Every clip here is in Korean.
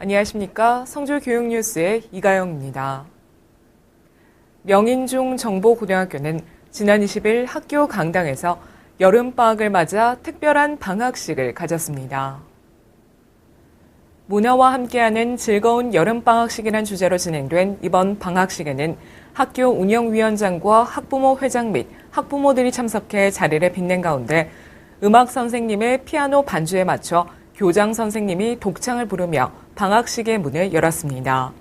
안녕하십니까. 성주교육뉴스의 이가영입니다. 명인중 정보고등학교는 지난 20일 학교 강당에서 여름방학을 맞아 특별한 방학식을 가졌습니다. 문화와 함께하는 즐거운 여름방학식이란 주제로 진행된 이번 방학식에는 학교 운영위원장과 학부모 회장 및 학부모들이 참석해 자리를 빛낸 가운데 음악 선생님의 피아노 반주에 맞춰 교장 선생님이 독창을 부르며 방학식의 문을 열었습니다.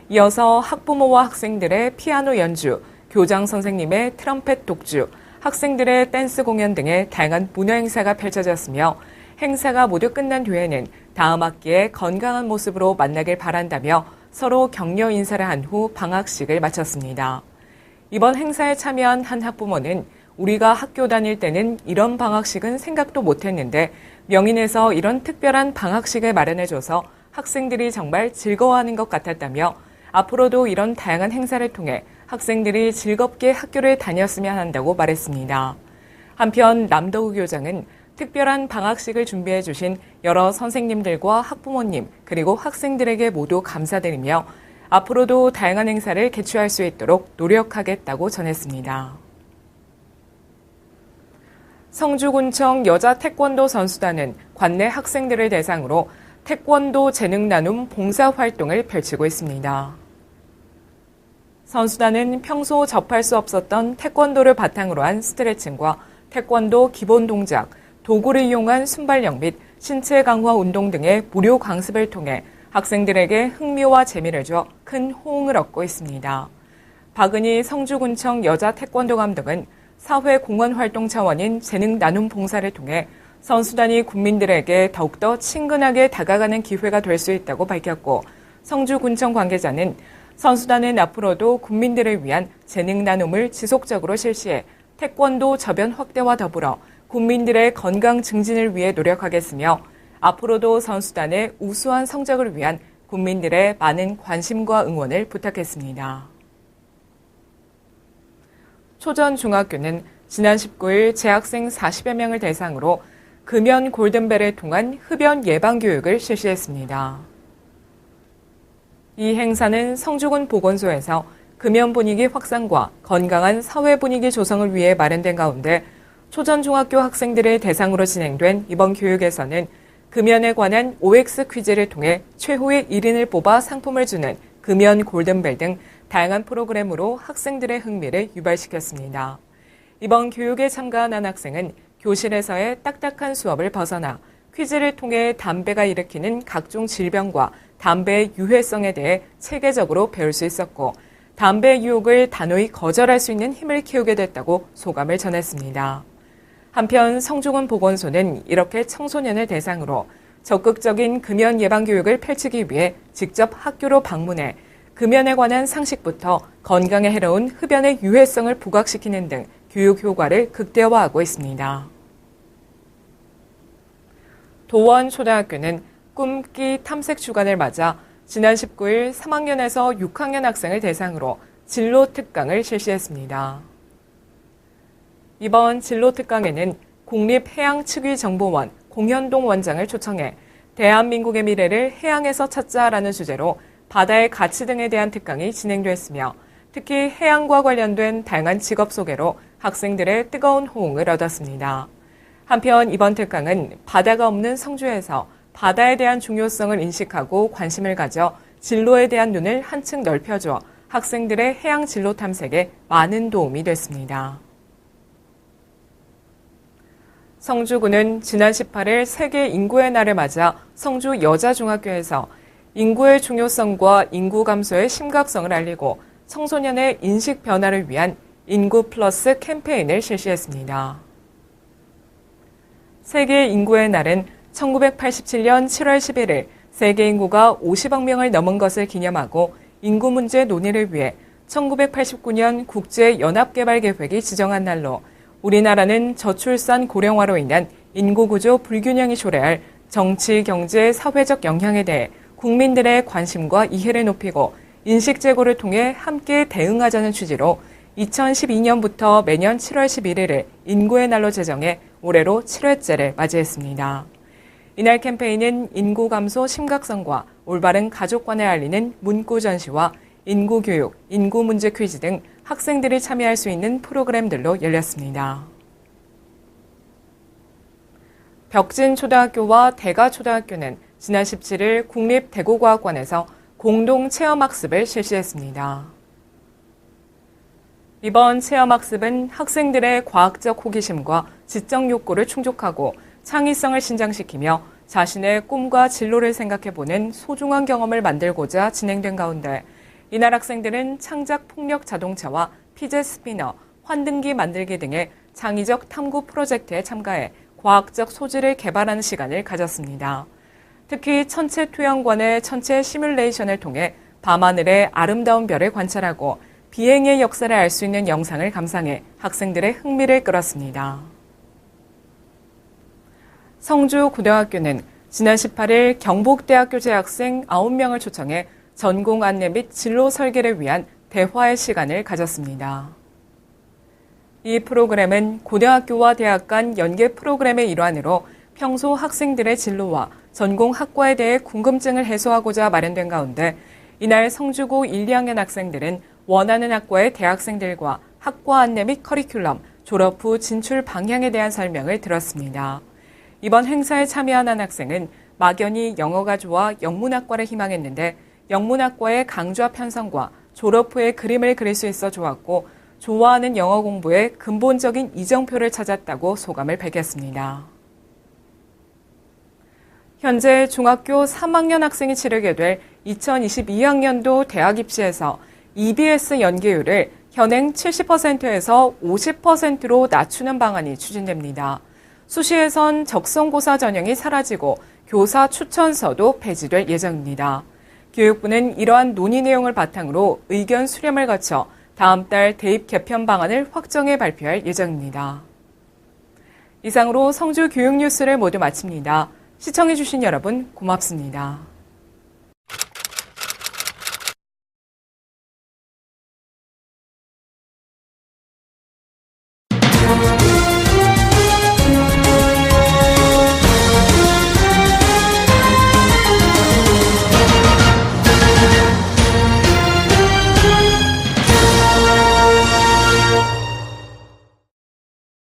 이어서 학부모와 학생들의 피아노 연주, 교장 선생님의 트럼펫 독주, 학생들의 댄스 공연 등의 다양한 문화 행사가 펼쳐졌으며 행사가 모두 끝난 뒤에는 다음 학기에 건강한 모습으로 만나길 바란다며 서로 격려 인사를 한 후 방학식을 마쳤습니다. 이번 행사에 참여한 한 학부모는 우리가 학교 다닐 때는 이런 방학식은 생각도 못했는데 명인에서 이런 특별한 방학식을 마련해줘서 학생들이 정말 즐거워하는 것 같았다며 앞으로도 이런 다양한 행사를 통해 학생들이 즐겁게 학교를 다녔으면 한다고 말했습니다. 한편 남덕우 교장은 특별한 방학식을 준비해 주신 여러 선생님들과 학부모님 그리고 학생들에게 모두 감사드리며 앞으로도 다양한 행사를 개최할 수 있도록 노력하겠다고 전했습니다. 성주군청 여자 태권도 선수단은 관내 학생들을 대상으로 태권도 재능 나눔 봉사활동을 펼치고 있습니다. 선수단은 평소 접할 수 없었던 태권도를 바탕으로 한 스트레칭과 태권도 기본 동작, 도구를 이용한 순발력 및 신체 강화 운동 등의 무료 강습을 통해 학생들에게 흥미와 재미를 줘 큰 호응을 얻고 있습니다. 박은희 성주군청 여자 태권도 감독은 사회 공헌 활동 차원인 재능 나눔 봉사를 통해 선수단이 국민들에게 더욱더 친근하게 다가가는 기회가 될 수 있다고 밝혔고 성주군청 관계자는 선수단은 앞으로도 국민들을 위한 재능 나눔을 지속적으로 실시해 태권도 저변 확대와 더불어 국민들의 건강 증진을 위해 노력하겠으며 앞으로도 선수단의 우수한 성적을 위한 국민들의 많은 관심과 응원을 부탁했습니다. 초전중학교는 지난 19일 재학생 40여 명을 대상으로 금연 골든벨을 통한 흡연 예방 교육을 실시했습니다. 이 행사는 성주군 보건소에서 금연 분위기 확산과 건강한 사회 분위기 조성을 위해 마련된 가운데 초전중학교 학생들을 대상으로 진행된 이번 교육에서는 금연에 관한 OX 퀴즈를 통해 최후의 1인을 뽑아 상품을 주는 금연 골든벨 등 다양한 프로그램으로 학생들의 흥미를 유발시켰습니다. 이번 교육에 참가한 한 학생은 교실에서의 딱딱한 수업을 벗어나 퀴즈를 통해 담배가 일으키는 각종 질병과 담배의 유해성에 대해 체계적으로 배울 수 있었고 담배의 유혹을 단호히 거절할 수 있는 힘을 키우게 됐다고 소감을 전했습니다. 한편 성주군 보건소는 이렇게 청소년을 대상으로 적극적인 금연 예방 교육을 펼치기 위해 직접 학교로 방문해 금연에 관한 상식부터 건강에 해로운 흡연의 유해성을 부각시키는 등 교육 효과를 극대화하고 있습니다. 도원초등학교는 꿈기 탐색 주간을 맞아 지난 19일 3학년에서 6학년 학생을 대상으로 진로 특강을 실시했습니다. 이번 진로 특강에는 국립해양특위정보원 공현동 원장을 초청해 대한민국의 미래를 해양에서 찾자라는 주제로 바다의 가치 등에 대한 특강이 진행됐으며 특히 해양과 관련된 다양한 직업 소개로 학생들의 뜨거운 호응을 얻었습니다. 한편 이번 특강은 바다가 없는 성주에서 바다에 대한 중요성을 인식하고 관심을 가져 진로에 대한 눈을 한층 넓혀줘 학생들의 해양 진로 탐색에 많은 도움이 됐습니다. 성주군은 지난 18일 세계 인구의 날을 맞아 성주 여자중학교에서 인구의 중요성과 인구 감소의 심각성을 알리고 청소년의 인식 변화를 위한 인구 플러스 캠페인을 실시했습니다. 세계 인구의 날은 1987년 7월 11일 세계 인구가 50억 명을 넘은 것을 기념하고 인구 문제 논의를 위해 1989년 국제연합개발계획이 지정한 날로 우리나라는 저출산 고령화로 인한 인구구조 불균형이 초래할 정치, 경제, 사회적 영향에 대해 국민들의 관심과 이해를 높이고 인식 제고를 통해 함께 대응하자는 취지로 2012년부터 매년 7월 11일을 인구의 날로 제정해 올해로 7회째를 맞이했습니다. 이날 캠페인은 인구 감소 심각성과 올바른 가족관을 알리는 문구 전시와 인구 교육, 인구 문제 퀴즈 등 학생들이 참여할 수 있는 프로그램들로 열렸습니다. 벽진초등학교와 대가초등학교는 지난 17일 국립대구과학관에서 공동 체험학습을 실시했습니다. 이번 체험학습은 학생들의 과학적 호기심과 지적 욕구를 충족하고 창의성을 신장시키며 자신의 꿈과 진로를 생각해보는 소중한 경험을 만들고자 진행된 가운데 이날 학생들은 창작 폭력 자동차와 피제 스피너, 환등기 만들기 등의 창의적 탐구 프로젝트에 참가해 과학적 소질을 개발하는 시간을 가졌습니다. 특히 천체 토양관의 천체 시뮬레이션을 통해 밤하늘의 아름다운 별을 관찰하고 비행의 역사를 알 수 있는 영상을 감상해 학생들의 흥미를 끌었습니다. 성주고등학교는 지난 18일 경북대학교 재학생 9명을 초청해 전공 안내 및 진로 설계를 위한 대화의 시간을 가졌습니다. 이 프로그램은 고등학교와 대학 간 연계 프로그램의 일환으로 평소 학생들의 진로와 전공 학과에 대해 궁금증을 해소하고자 마련된 가운데 이날 성주고 1, 2학년 학생들은 원하는 학과의 대학생들과 학과 안내 및 커리큘럼, 졸업 후 진출 방향에 대한 설명을 들었습니다. 이번 행사에 참여한 한 학생은 막연히 영어가 좋아 영문학과를 희망했는데 영문학과의 강좌 편성과 졸업 후에 그림을 그릴 수 있어 좋았고 좋아하는 영어 공부에 근본적인 이정표를 찾았다고 소감을 밝혔습니다. 현재 중학교 3학년 학생이 치르게 될 2022학년도 대학 입시에서 EBS 연계율을 현행 70%에서 50%로 낮추는 방안이 추진됩니다. 수시에선 적성고사 전형이 사라지고 교사 추천서도 폐지될 예정입니다. 교육부는 이러한 논의 내용을 바탕으로 의견 수렴을 거쳐 다음 달 대입 개편 방안을 확정해 발표할 예정입니다. 이상으로 성주 교육 뉴스를 모두 마칩니다. 시청해주신 여러분 고맙습니다.